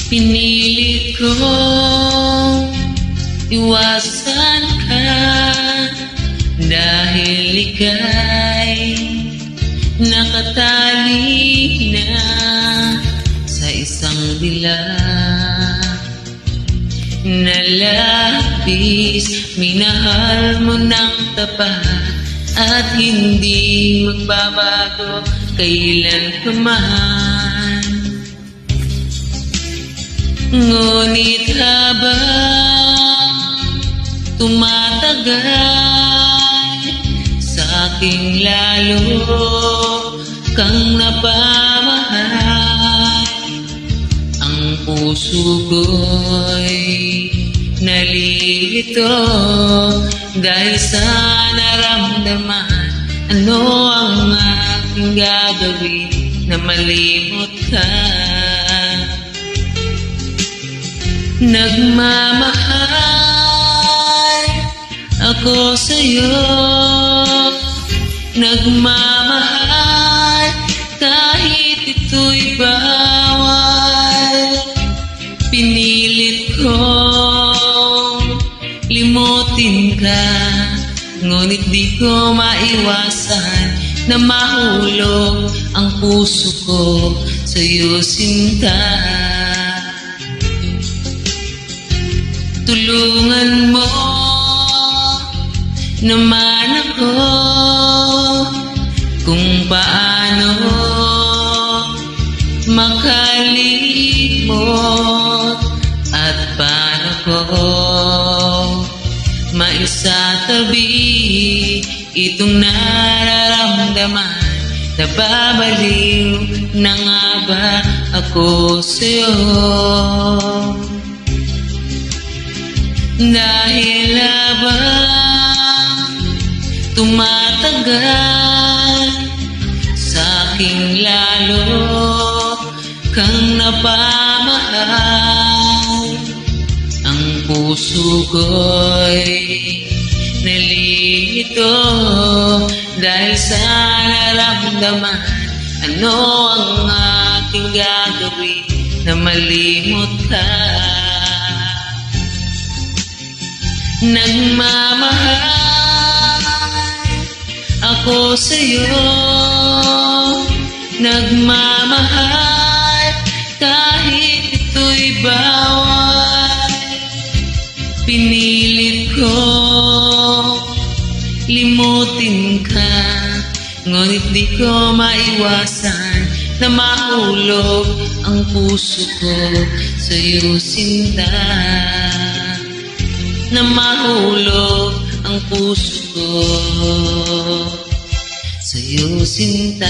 Pinilit kong iwasan ka dahil ika'y nakatali na sa isang dilag na labis. Minahal mo ng tapat at hindi magbabago kailan pa man. Ngunit habang tumatagal, sa aking lalo kang napamahal. Ang puso ko'y nalilito dahil sa naramdaman. Ano ang aking gagawin na malimot ka? Nagmamahal ako sa'yo, nagmamahal kahit ito'y bawal. Pinilit kong limutin ka, ngunit di ko maiwasan na mahulog ang puso ko sa'yo, sinta. Tulungan mo naman ako kung paano makalimot at paano ko maisatabi itong nararamdaman. Nababaliw na nga ba ako sa'yo? Dahil habang tumatagal, sa aking lalo kang napamahal. Ang puso ko'y nalilito dahil sa naramdaman. Ano ang aking gagawin na malimot ka? Nagmamahal ako sa'yo, nagmamahal kahit ito'y bawal. Pinilit ko limutin ka, ngunit di ko maiwasan na mahulog ang puso ko sa'yo, sinta. Na mahulog ang puso ko sa'yo, sinta.